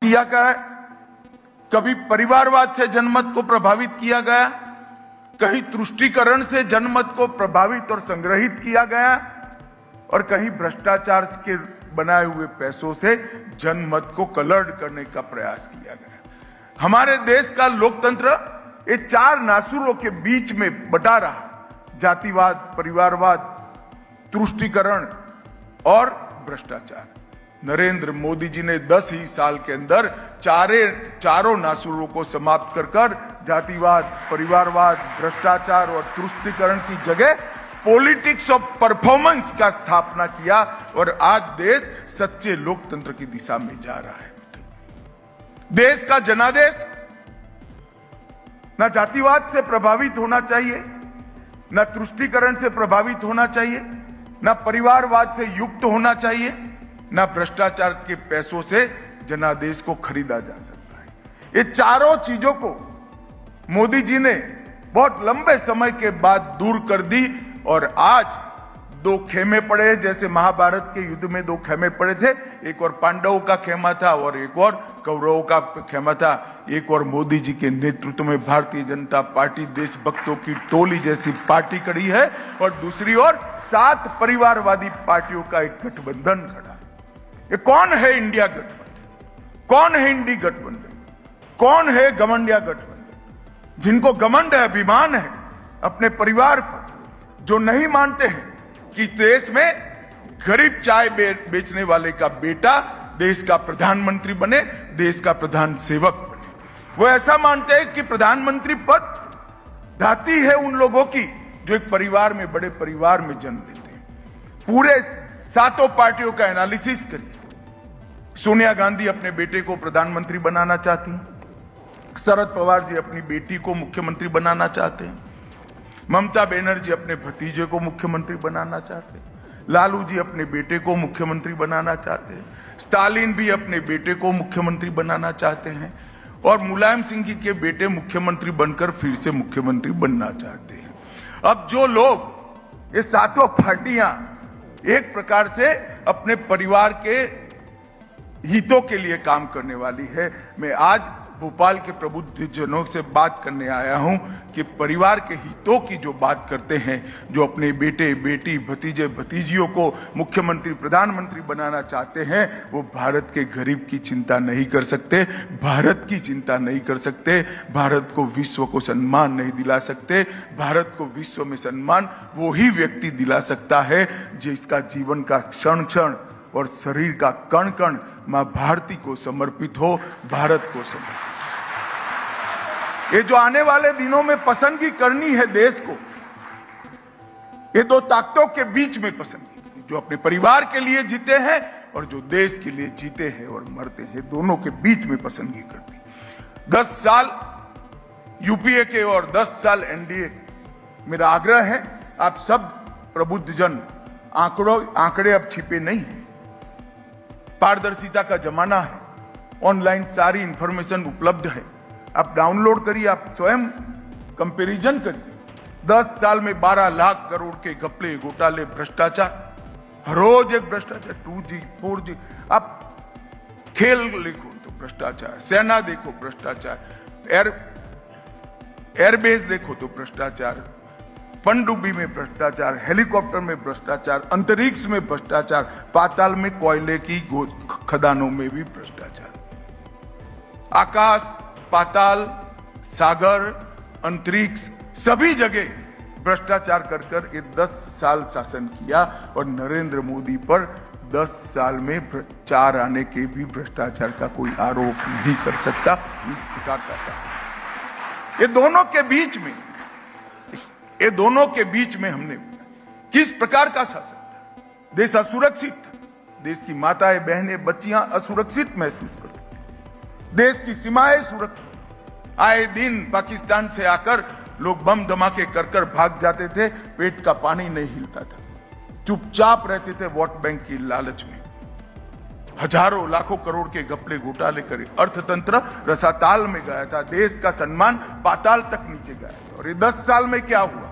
किया गया, कभी परिवारवाद से जनमत को प्रभावित किया गया, कहीं तुष्टीकरण से जनमत को प्रभावित और संग्रहित किया गया, और कहीं भ्रष्टाचार के बनाए हुए पैसों से जनमत को कलर्ड करने का प्रयास किया गया। हमारे देश का लोकतंत्र ये चार नासुरों के बीच में बटा रहा, जातिवाद, परिवारवाद, तुष्टीकरण और भ्रष्टाचार। नरेंद्र मोदी जी ने 10 ही साल के अंदर चारों नासुरों को समाप्त कर जातिवाद, परिवारवाद, भ्रष्टाचार और तुष्टीकरण की जगह पॉलिटिक्स ऑफ परफॉर्मेंस का स्थापना किया, और आज देश सच्चे लोकतंत्र की दिशा में जा रहा है। देश का जनादेश ना जातिवाद से प्रभावित होना चाहिए, ना तुष्टीकरण से प्रभावित होना चाहिए, ना परिवारवाद से युक्त होना चाहिए, ना भ्रष्टाचार के पैसों से जनादेश को खरीदा जा सकता है। ये चारों चीजों को मोदी जी ने बहुत लंबे समय के बाद दूर कर दी, और आज दो खेमे पड़े, जैसे महाभारत के युद्ध में दो खेमे पड़े थे, एक और पांडवों का खेमा था और एक और कौरवों का खेमा था। एक और मोदी जी के नेतृत्व में भारतीय जनता पार्टी देशभक्तों की टोली जैसी पार्टी खड़ी है, और दूसरी ओर 7 परिवारवादी पार्टियों का एक गठबंधन खड़ा है। ये कौन है इंडिया गठबंधन? कौन है इंडी गठबंधन? कौन है घमंडिया गठबंधन? जिनको घमंड है, अभिमान है अपने परिवार पर, जो नहीं मानते हैं कि देश में गरीब चाय बेचने वाले का बेटा देश का प्रधानमंत्री बने, देश का प्रधान सेवक बने। वो ऐसा मानते हैं कि प्रधानमंत्री पद धाती है उन लोगों की जो एक परिवार में, बड़े परिवार में जन्म लेते हैं। पूरे 7 पार्टियों का एनालिसिस करिए। सोनिया गांधी अपने बेटे को प्रधानमंत्री बनाना चाहती हैं, शरद पवार जी अपनी बेटी को मुख्यमंत्री बनाना चाहते हैं, ममता बनर्जी अपने भतीजे को मुख्यमंत्री बनाना चाहते हैं, लालू जी अपने बेटे को मुख्यमंत्री बनाना चाहते हैं, स्टालिन भी अपने बेटे को मुख्यमंत्री बनाना चाहते हैं, और मुलायम सिंह जी के बेटे मुख्यमंत्री बनकर फिर से मुख्यमंत्री बनना चाहते हैं। अब जो लोग, ये 7 पार्टियां एक प्रकार से अपने परिवार के हितों के लिए काम करने वाली है। मैं आज भोपाल के प्रबुद्धजनों से बात करने आया हूं कि परिवार के हितों की जो बात करते हैं, जो अपने बेटे, बेटी, भतीजे, भतीजियों को मुख्यमंत्री, प्रधानमंत्री बनाना चाहते हैं, वो भारत के गरीब की चिंता नहीं कर सकते, भारत की चिंता नहीं कर सकते, भारत को विश्व को सम्मान नहीं दिला सकते। भारत को विश्व में सम्मान वो ही व्यक्ति दिला सकता है जिसका जीवन का क्षण क्षण और शरीर का कण कण मां भारती को समर्पित हो, भारत को समर्पित। ये जो आने वाले दिनों में पसंदगी करनी है देश को, ये दो ताकतों के बीच में पसंदगी, जो अपने परिवार के लिए जीते हैं और जो देश के लिए जीते हैं और मरते हैं, दोनों के बीच में पसंदगी करनी। 10 साल यूपीए के और 10 साल एनडीए के। मेरा आग्रह है, आप सब प्रबुद्धजन, आंकड़े अब छिपे नहीं है, पारदर्शिता का जमाना है, ऑनलाइन सारी इंफॉर्मेशन उपलब्ध है, आप डाउनलोड करिए, आप स्वयं कंपैरिजन करिए। 10 साल में 12 लाख करोड़ के घपले, घोटाले, भ्रष्टाचार, हर रोज एक भ्रष्टाचार, 2G, 4G, आप खेल देखो तो भ्रष्टाचार, सेना देखो भ्रष्टाचार, एयरबेस देखो तो भ्रष्टाचार, पनडुब्बी में भ्रष्टाचार, हेलीकॉप्टर में भ्रष्टाचार, अंतरिक्ष में भ्रष्टाचार, पाताल में कोयले की खदानों में भी भ्रष्टाचार, आकाश, पाताल, सागर, अंतरिक्ष, सभी जगह भ्रष्टाचार कर कर ये 10 साल शासन किया, और नरेंद्र मोदी पर 10 साल में 4 आने के भी भ्रष्टाचार का कोई आरोप नहीं कर सकता। इस प्रकार का शासन, ये दोनों के बीच में हमने किस प्रकार का शासन था? देश असुरक्षित था, देश की माताएं, बहनें, बच्चियां असुरक्षित महसूस करती, देश की सीमाएं सुरक्षित। आए दिन पाकिस्तान से आकर लोग बम धमाके कर भाग जाते थे, पेट का पानी नहीं हिलता था, चुपचाप रहते थे वोट बैंक की लालच में। हजारों लाखों करोड़ के घपले घोटाले करे, अर्थतंत्र रसाताल में गया था, देश का सम्मान पाताल तक नीचे गया था। और ये 10 साल में क्या हुआ?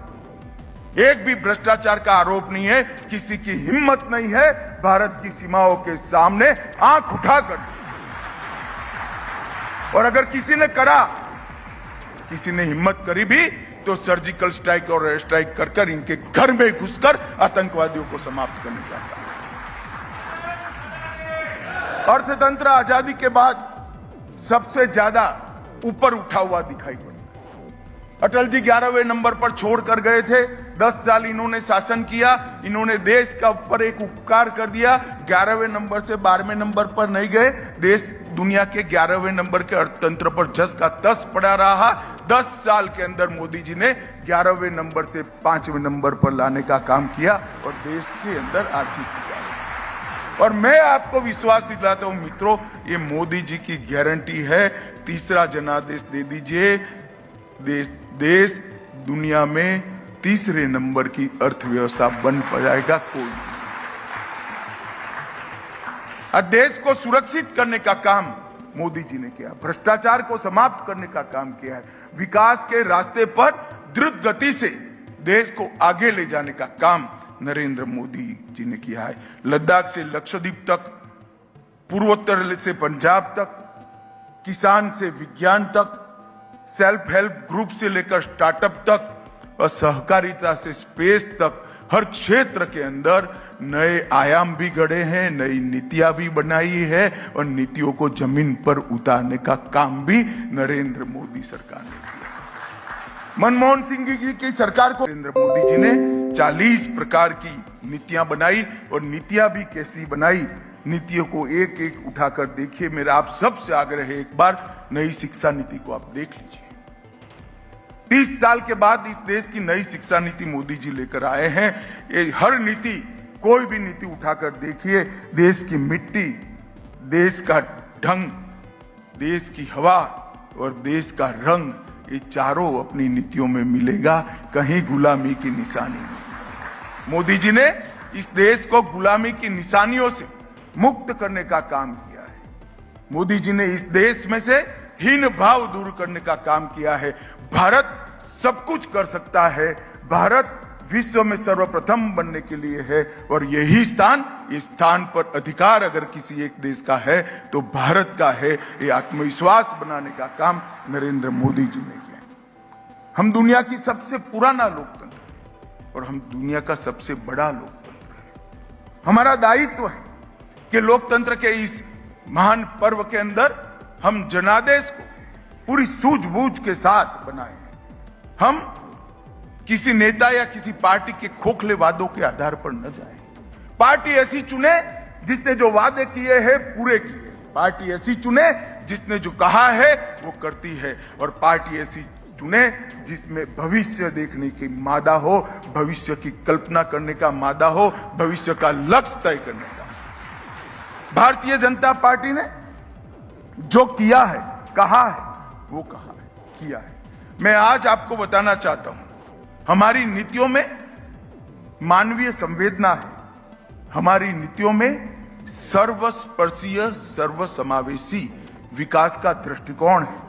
एक भी भ्रष्टाचार का आरोप नहीं है, किसी की हिम्मत नहीं है भारत की सीमाओं के सामने आंख उठाकर। और अगर किसी ने करा, किसी ने हिम्मत करी भी, तो सर्जिकल स्ट्राइक और एयर स्ट्राइक कर कर इनके घर में घुसकर आतंकवादियों को समाप्त करने का काम। अर्थतंत्र आजादी के बाद सबसे ज्यादा ऊपर उठा हुआ दिखाई पड़ता है। अटल जी 11वें नंबर पर छोड़कर गए थे। 10 साल इन्होंने शासन किया, इन्होंने देश का ऊपर एक उपकार कर दिया। 11वें नंबर से 12वें नंबर पर नहीं गए, देश दुनिया के 11वें नंबर के अर्थतंत्र पर जस का तस पड़ा रहा। 10 साल के अंदर मोदी जी ने 11वें नंबर से 5वें नंबर पर लाने का काम किया और देश के अंदर आर्थिक विकास। और मैं आपको विश्वास दिलाता हूं मित्रों, ये मोदी जी की गारंटी है। तीसरा जनादेश दे दीजिए, देश दुनिया में तीसरे नंबर की अर्थव्यवस्था बन जाएगा। कोई देश को सुरक्षित करने का काम मोदी जी ने किया, भ्रष्टाचार को समाप्त करने का काम किया है, विकास के रास्ते पर द्रुत गति से देश को आगे ले जाने का काम नरेंद्र मोदी जी ने किया है। लद्दाख से लक्षद्वीप तक, पूर्वोत्तर से पंजाब तक, किसान से विज्ञान तक, सेल्फ हेल्प ग्रुप से लेकर स्टार्टअप तक और सहकारिता से स्पेस तक, हर क्षेत्र के अंदर नए आयाम भी गढ़े हैं, नई नीतियां भी बनाई है और नीतियों को जमीन पर उतारने का काम भी नरेंद्र मोदी सरकार ने किया। मनमोहन सिंह जी की सरकार को नरेंद्र मोदी जी ने 40 प्रकार की नीतियां बनाई और नीतियां भी कैसी बनाई, नीतियों को एक एक उठाकर देखिए। मेरा आप सबसे आग्रह है, एक बार नई शिक्षा नीति को आप देख लीजिए। 30 साल के बाद इस देश की नई शिक्षा नीति मोदी जी लेकर आए हैं। ये हर नीति, कोई भी नीति उठाकर देखिए, देश की मिट्टी, देश का ढंग, देश की हवा और देश का रंग, ये चारों अपनी नीतियों में मिलेगा। कहीं गुलामी की निशानी नहीं। मोदी जी ने इस देश को गुलामी की निशानियों से मुक्त करने का काम किया है। मोदी जी ने इस देश में से हीन भाव दूर करने का काम किया है। भारत सब कुछ कर सकता है, भारत विश्व में सर्वप्रथम बनने के लिए है और यही स्थान, इस स्थान पर अधिकार अगर किसी एक देश का है तो भारत का है। ये आत्मविश्वास बनाने का काम नरेंद्र मोदी जी ने किया। हम दुनिया की सबसे पुराना लोकतंत्र और हम दुनिया का सबसे बड़ा लोकतंत्र है। हमारा दायित्व है कि लोकतंत्र के इस महान पर्व के अंदर हम जनादेश को पूरी सूझबूझ के साथ बनाएं। हम किसी नेता या किसी पार्टी के खोखले वादों के आधार पर न जाएं। पार्टी ऐसी चुने जिसने जो वादे किए हैं पूरे किए। पार्टी ऐसी चुने जिसने जो कहा है वो करती है और पार्टी ऐसी चुने जिसमें भविष्य देखने की मादा हो, भविष्य की कल्पना करने का मादा हो, भविष्य का लक्ष्य तय करने का। भारतीय जनता पार्टी ने जो किया है, कहा है, वो कहा है, किया है। मैं आज आपको बताना चाहता हूं, हमारी नीतियों में मानवीय संवेदना है, हमारी नीतियों में सर्वस्पर्शीय सर्वसमावेशी विकास का दृष्टिकोण है,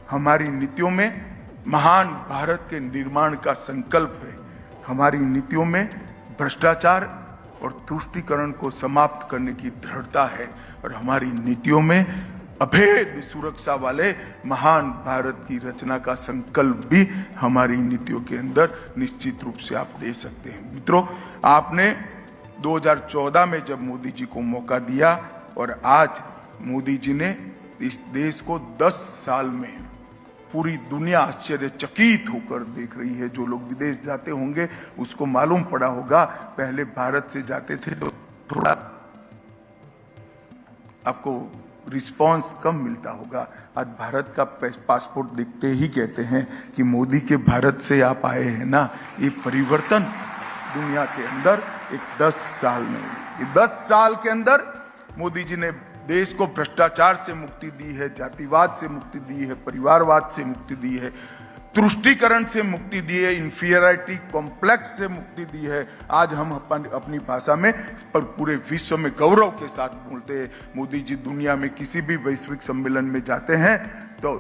हमारी नीतियों में महान भारत के निर्माण का संकल्प है, हमारी नीतियों में भ्रष्टाचार और तुष्टीकरण को समाप्त करने की दृढ़ता है और हमारी नीतियों में अभेद सुरक्षा वाले महान भारत की रचना का संकल्प भी हमारी नीतियों के अंदर निश्चित रूप से आप दे सकते हैं। मित्रों, आपने 2014 में जब मोदी जी को मौका दिया और आज मोदी जी ने इस देश को 10 साल में पूरी दुनिया आश्चर्यचकित होकर देख रही है। जो लोग विदेश जाते होंगे उसको मालूम पड़ा होगा, पहले भारत से जाते थे तो थोड़ा आपको रिस्पांस कम मिलता होगा। आज भारत का पासपोर्ट देखते ही कहते हैं कि मोदी के भारत से आप आए हैं ना। ये परिवर्तन दुनिया के अंदर एक 10 साल में, ये 10 साल के अंदर मोदी जी ने देश को भ्रष्टाचार से मुक्ति दी है, जातिवाद से मुक्ति दी है, परिवारवाद से मुक्ति दी है, तुष्टीकरण से मुक्ति दी है, इंफीरियरिटी कॉम्प्लेक्स से मुक्ति दी है। आज हम अपनी भाषा में पर पूरे विश्व में गौरव के साथ बोलते हैं। मोदी जी दुनिया में किसी भी वैश्विक सम्मेलन में जाते हैं तो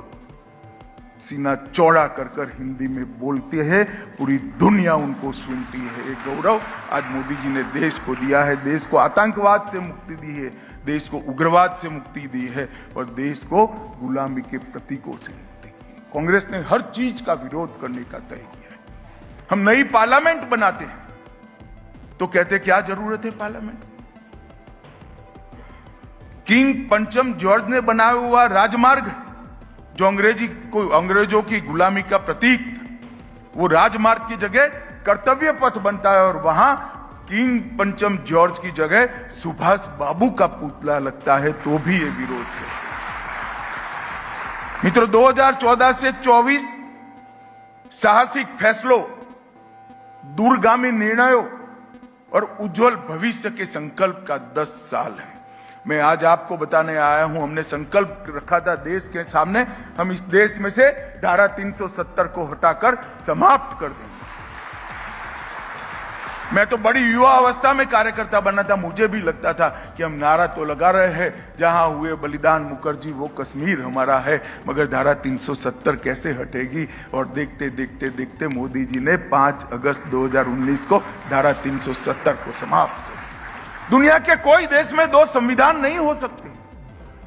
सीना चौड़ा कर कर हिंदी में बोलते हैं, पूरी दुनिया उनको सुनती है। एक गौरव आज मोदी जी ने देश को दिया है। देश को आतंकवाद से मुक्ति दी है, देश को उग्रवाद से मुक्ति दी है और देश को गुलामी के प्रतीकों से मुक्ति की है। कांग्रेस ने हर चीज का विरोध करने का तय किया है। हम नई पार्लियामेंट बनाते हैं तो कहते क्या जरूरत है पार्लियामेंट? किंग पंचम जॉर्ज ने बनाया हुआ राजमार्ग जो अंग्रेजों की गुलामी का प्रतीक, वो राजमार्ग की जगह कर्तव्य पथ बनता है और वहां किंग पंचम जॉर्ज की जगह सुभाष बाबू का पुतला लगता है तो भी ये विरोध है। मित्रों, 2014 से 24 साहसिक फैसलों, दूरगामी निर्णयों और उज्जवल भविष्य के संकल्प का 10 साल है। मैं आज आपको बताने आया हूं, हमने संकल्प रखा था देश के सामने, हम इस देश में से धारा 370 को हटाकर समाप्त कर देंगे। मैं तो बड़ी युवा अवस्था में कार्यकर्ता बना था, मुझे भी लगता था कि हम नारा तो लगा रहे हैं, जहां हुए बलिदान मुखर्जी वो कश्मीर हमारा है, मगर धारा 370 कैसे हटेगी? और देखते देखते देखते मोदी जी ने 5 अगस्त 2019 को धारा 370 को समाप्त कर दिया। दुनिया के कोई देश में 2 संविधान नहीं हो सकते,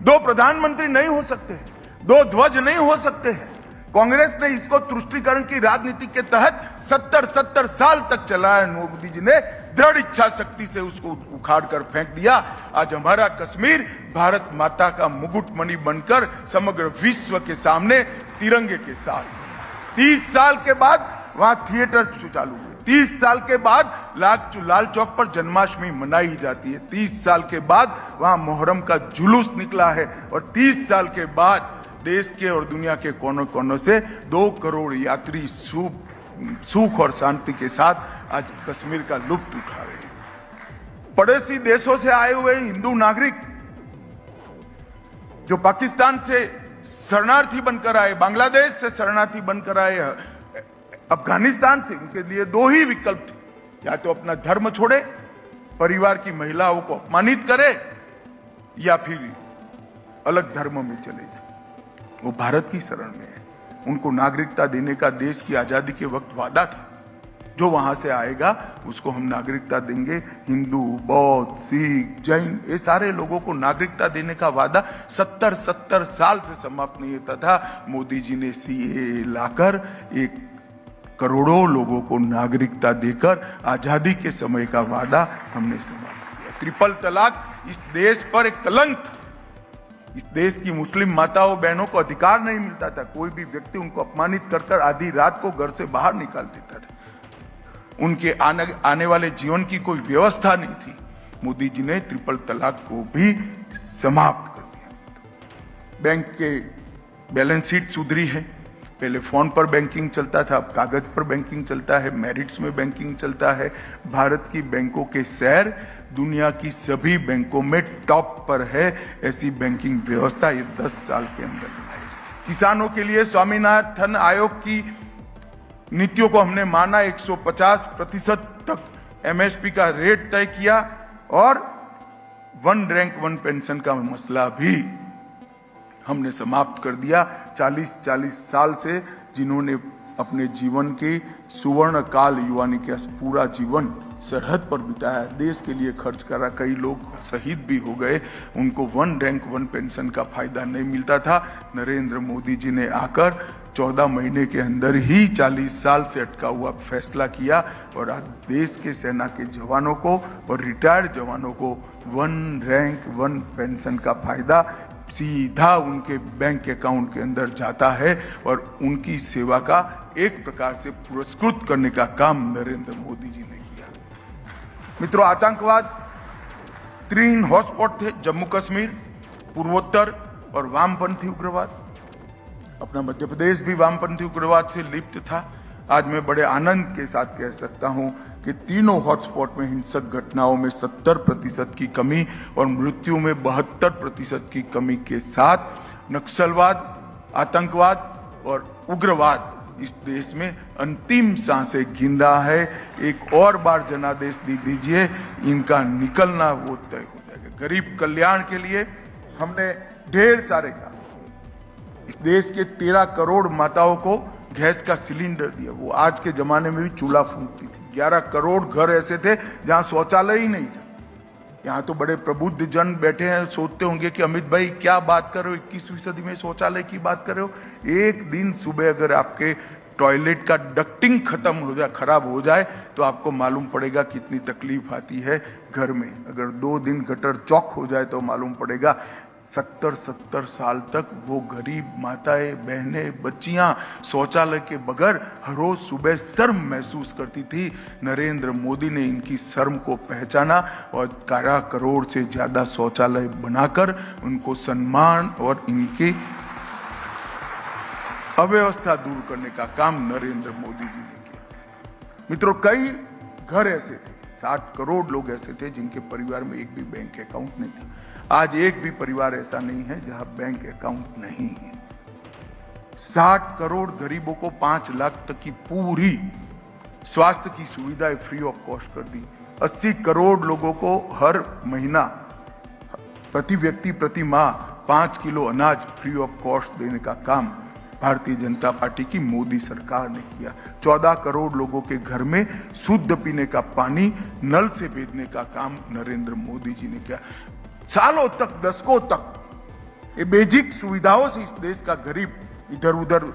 2 प्रधानमंत्री नहीं हो सकते, 2 ध्वज नहीं हो सकते हैं। कांग्रेस ने इसको तुष्टीकरण की राजनीति के तहत 70 साल तक चलाया। मोदी जी ने दृढ़ इच्छा शक्ति से उसको उखाड़ कर फेंक दिया। आज हमारा कश्मीर भारत माता का मुकुटमणि बनकर समग्र विश्व के सामने तिरंगे के साथ 30 साल के बाद वहां थिएटर चालू हुए। 30 साल के बाद लाल चौक पर जन्माष्टमी मनाई जाती है। 30 साल के बाद वहां मोहर्रम का जुलूस निकला है और 30 साल के बाद देश के और दुनिया के कोनों कोनों से 2 करोड़ यात्री सुख और शांति के साथ आज कश्मीर का लुत्फ उठा रहे हैं। पड़ोसी देशों से आए हुए हिंदू नागरिक जो पाकिस्तान से शरणार्थी बनकर आए, बांग्लादेश से शरणार्थी बनकर आए, अफगानिस्तान से, उनके लिए 2 ही विकल्प थे, या तो अपना धर्म छोड़े, परिवार की महिलाओं को अपमानित करे, या फिर अलग धर्म में चले जाए। वो भारत की शरण में है। उनको नागरिकता देने का देश की आजादी के वक्त वादा था, जो वहां से आएगा उसको हम नागरिकता देंगे। हिंदू, बौद्ध, सिख, जैन, ये सारे लोगों को नागरिकता देने का वादा 70 साल से समाप्त नहीं होता था। मोदी जी ने सीएए लाकर 1 करोड़ों लोगों को नागरिकता देकर आजादी के समय का वादा हमने समाप्त किया। ट्रिपल तलाक इस देश पर एक कलंक था। इस देश की मुस्लिम माताओं बहनों को अधिकार नहीं मिलता था। कोई भी व्यक्ति उनको अपमानित कर आधी रात को घर से बाहर निकाल देता था। उनके आने वाले जीवन की कोई व्यवस्था नहीं थी। मोदी जी ने ट्रिपल तलाक को भी समाप्त कर दिया। बैंक के बैलेंस शीट सुधरी है। पहले फोन पर बैंकिंग चलता था, अब कागज पर बैंकिंग चलता है, मेरिट्स में बैंकिंग चलता है। भारत की बैंकों के शेयर दुनिया की सभी बैंकों में टॉप पर है। ऐसी बैंकिंग व्यवस्था ये 10 साल के अंदर बनाई। किसानों के लिए स्वामीनाथन आयोग की नीतियों को हमने माना, 150% तक एमएसपी का रेट तय किया और 1 रैंक 1 पेंशन का मसला भी हमने समाप्त कर दिया। 40 साल से जिन्होंने अपने जीवन के सुवर्ण काल, युवानी का पूरा जीवन सरहद पर बिताया, देश के लिए खर्च करा, कई लोग शहीद भी हो गए, उनको 1 रैंक 1 पेंशन का फायदा नहीं मिलता था। नरेंद्र मोदी जी ने आकर 14 महीने के अंदर ही 40 साल से अटका हुआ फैसला किया और आज देश के सेना के जवानों को और रिटायर्ड जवानों को 1 रैंक 1 पेंशन का फायदा सीधा उनके बैंक अकाउंट के अंदर जाता है और उनकी सेवा का एक प्रकार से पुरस्कृत करने का काम नरेंद्र मोदी जी ने किया। मित्रों, आतंकवाद 3 हॉटस्पॉट थे, जम्मू कश्मीर, पूर्वोत्तर और वामपंथी उग्रवाद। अपना मध्य प्रदेश भी वामपंथी उग्रवाद से लिप्त था। आज मैं बड़े आनंद के साथ कह सकता हूं कि तीनों हॉटस्पॉट में हिंसक घटनाओं में 70% की कमी और मृत्यु में 72% की कमी के साथ नक्सलवाद, आतंकवाद और उग्रवाद इस देश में अंतिम सांसें गिन रहा है। एक और बार जनादेश दीजिए, इनका निकलना वो तय हो जाएगा। गरीब कल्याण के लिए हमने ढेर सारे काम, इस देश के 13 करोड़ माताओं को गैस का सिलेंडर दिया। वो आज के जमाने में भी चूल्हा फूंकती थी। 11 करोड़ घर ऐसे थे जहां शौचालय ही नहीं था। यहाँ तो बड़े प्रबुद्ध जन बैठे हैं, सोचते होंगे कि अमित भाई क्या बात कर रहे हो, 21वीं सदी में शौचालय की बात कर रहे हो। एक दिन सुबह अगर आपके टॉयलेट का डक्टिंग खत्म हो जाए, खराब हो जाए, तो आपको मालूम पड़ेगा कितनी तकलीफ आती है घर में। अगर 2 दिन गटर चौक हो जाए तो मालूम पड़ेगा। 70 साल तक वो गरीब माताएं, बहनें, बच्चियां शौचालय के बगैर हर रोज सुबह शर्म महसूस करती थी। नरेंद्र मोदी ने इनकी शर्म को पहचाना और 11 करोड़ से ज्यादा शौचालय बनाकर उनको सम्मान और इनकी अव्यवस्था दूर करने का काम नरेंद्र मोदी जी ने किया। मित्रों, कई घर ऐसे थे, 60 करोड़ लोग ऐसे थे जिनके परिवार में एक भी बैंक अकाउंट नहीं था। आज एक भी परिवार ऐसा नहीं है जहां बैंक अकाउंट नहीं है। 60 करोड़ गरीबों को 5 लाख तक की पूरी स्वास्थ्य की सुविधाएं फ्री ऑफ कॉस्ट कर दी। 80 करोड़ लोगों को हर महीना प्रति व्यक्ति प्रति माह 5 किलो अनाज फ्री ऑफ कॉस्ट देने का काम भारतीय जनता पार्टी की मोदी सरकार ने किया। 14 करोड़ लोगों के घर में शुद्ध पीने का पानी नल से भेजने का काम नरेंद्र मोदी जी ने किया। सालों तक, दशकों तक ये बेसिक सुविधाओं से इस देश का गरीब इधर उधर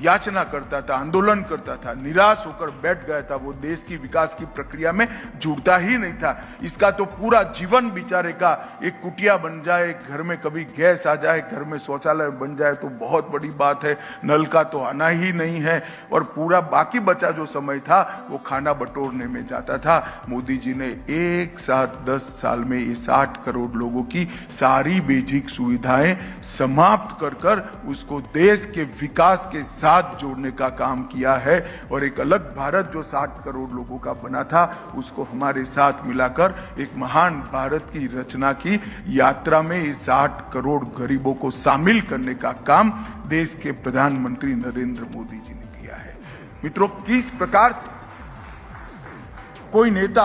याचना करता था, आंदोलन करता था, निराश होकर बैठ गया था। वो देश की विकास की प्रक्रिया में जुड़ता ही नहीं था। इसका तो पूरा जीवन बेचारे का एक कुटिया बन जाए, घर में कभी गैस आ जाए, घर में शौचालय बन जाए तो बहुत बड़ी बात है। नल का तो आना ही नहीं है और पूरा बाकी बचा जो समय था वो खाना बटोरने में जाता था। मोदी जी ने एक साथ 10 साल में ये 60 करोड़ लोगों की सारी बेसिक सुविधाएं समाप्त कर उसको देश के विकास के साथ जोड़ने का काम किया है। और एक अलग भारत जो 60 करोड़ लोगों का बना था उसको हमारे साथ मिलाकर एक महान भारत की रचना की यात्रा में इस 60 करोड़ गरीबों को शामिल करने का काम देश के प्रधानमंत्री नरेंद्र मोदी जी ने किया है। मित्रों, किस प्रकार से कोई नेता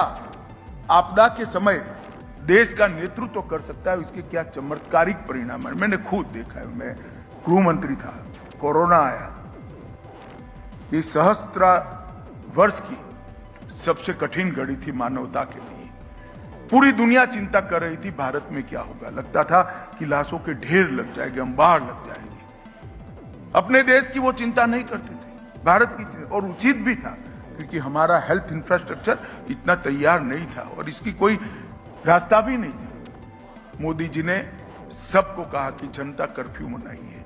आपदा के समय देश का नेतृत्व कर सकता है, उसके क्या चमत्कारिक परिणाम है मैंने खुद देखा है। मैं गृह मंत्री था, कोरोना आया, ये सहस्त्र वर्ष की सबसे कठिन घड़ी थी मानवता के लिए। पूरी दुनिया चिंता कर रही थी भारत में क्या होगा। लगता था कि लाशों के ढेर लग जाएंगे, अंबार लग जाएंगे। अपने देश की वो चिंता नहीं करते थे, भारत की चिंता, और उचित भी था क्योंकि हमारा हेल्थ इंफ्रास्ट्रक्चर इतना तैयार नहीं था और इसकी कोई रास्ता भी नहीं था। मोदी जी ने सबको कहा कि जनता कर्फ्यू मनाइए।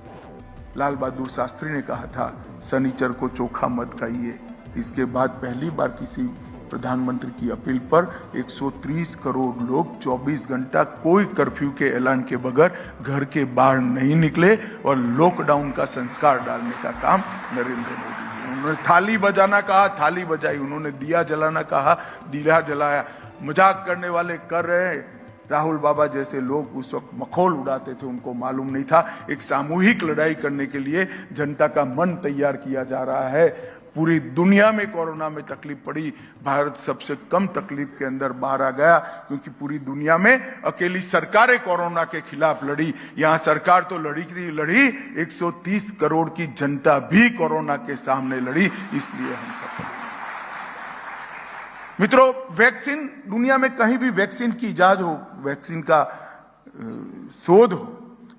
लाल बहादुर शास्त्री ने कहा था शनिचर को चोखा मत खाइए। इसके बाद पहली बार किसी प्रधानमंत्री की अपील पर 130 करोड़ लोग 24 घंटा कोई कर्फ्यू के ऐलान के बगैर घर के बाहर नहीं निकले और लॉकडाउन का संस्कार डालने का काम नरेंद्र मोदी जी। उन्होंने थाली बजाना कहा, थाली बजाई। उन्होंने दिया जलाना कहा, दिया जलाया। मजाक करने वाले कर रहे हैं। राहुल बाबा जैसे लोग उस वक्त मखौल उड़ाते थे, उनको मालूम नहीं था एक सामूहिक लड़ाई करने के लिए जनता का मन तैयार किया जा रहा है। पूरी दुनिया में कोरोना में तकलीफ पड़ी, भारत सबसे कम तकलीफ के अंदर बाहर आ गया क्योंकि पूरी दुनिया में अकेली सरकारें कोरोना के खिलाफ लड़ी। यहां सरकार तो लड़ी 130 करोड़ की जनता भी कोरोना के सामने लड़ी, इसलिए हम सफल। मित्रों, वैक्सीन, दुनिया में कहीं भी वैक्सीन की इजाद हो, वैक्सीन का शोध हो,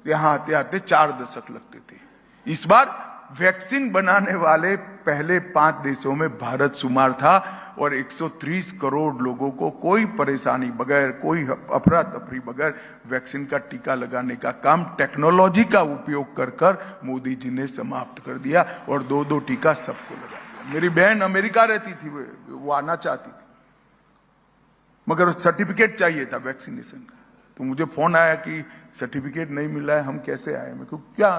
यहां आते आते 4 दशक लगते थे। इस बार वैक्सीन बनाने वाले पहले 5 देशों में भारत शुमार था और 130 करोड़ लोगों को कोई परेशानी बगैर, कोई अफरा तफरी बगैर वैक्सीन का टीका लगाने का काम टेक्नोलॉजी का उपयोग कर मोदी जी ने समाप्त कर दिया और 2-2 टीका सबको लगा दिया। मेरी बहन अमेरिका रहती थी, वो आना चाहती थी मगर सर्टिफिकेट चाहिए था वैक्सीनेशन का। तो मुझे फोन आया कि सर्टिफिकेट नहीं मिला है, हम कैसे आए। मैं कहूँ क्या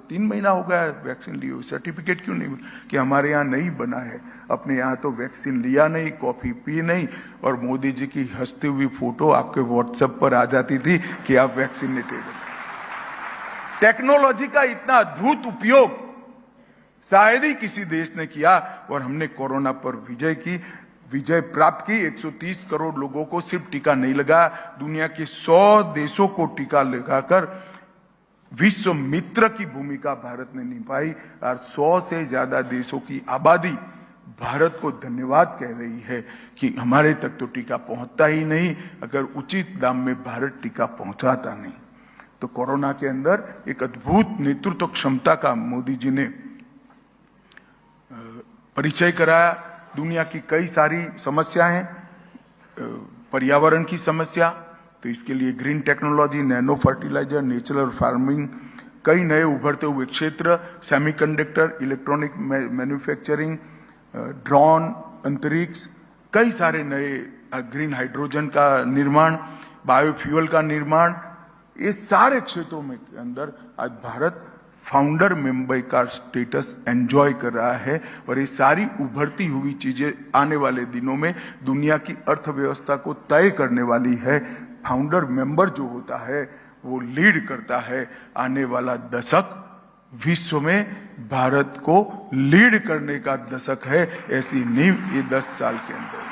3 महीना हो गया वैक्सीन लिए, सर्टिफिकेट क्यों नहीं मिला? कि हमारे यहाँ नहीं बना है। अपने यहाँ तो वैक्सीन लिया नहीं, कॉफी पी नहीं और मोदी जी की हंसती हुई फोटो आपके व्हाट्सएप पर आ जाती थी कि आप वैक्सीनेटेड हैं। टेक्नोलॉजी का इतना अद्भुत उपयोग शायद ही किसी देश ने किया और हमने कोरोना पर विजय प्राप्त की। 130 करोड़ लोगों को सिर्फ टीका नहीं लगा, दुनिया के 100 देशों को टीका लगाकर विश्व मित्र की भूमिका भारत ने निभाई और 100 से ज्यादा देशों की आबादी भारत को धन्यवाद कह रही है कि हमारे तक तो टीका पहुंचता ही नहीं, अगर उचित दाम में भारत टीका पहुंचाता नहीं। तो कोरोना के अंदर एक अद्भुत नेतृत्व क्षमता का मोदी जी ने परिचय कराया। दुनिया की कई सारी समस्याएं, पर्यावरण की समस्या, तो इसके लिए green technology, nano fertiliser, natural farming, कई नए उभरते हुए क्षेत्र, सेमीकंडक्टर, इलेक्ट्रॉनिक मैन्युफैक्चरिंग, ड्रोन, अंतरिक्ष, कई सारे नए, ग्रीन हाइड्रोजन का निर्माण, बायोफ्यूल का निर्माण, ये सारे क्षेत्रों में के अंदर आज भारत फाउंडर मेंबर का स्टेटस एंजॉय कर रहा है। और ये सारी उभरती हुई चीजें आने वाले दिनों में दुनिया की अर्थव्यवस्था को तय करने वाली है। फाउंडर मेंबर जो होता है वो लीड करता है। आने वाला दशक विश्व में भारत को लीड करने का दशक है, ऐसी नींव ये 10 साल के अंदर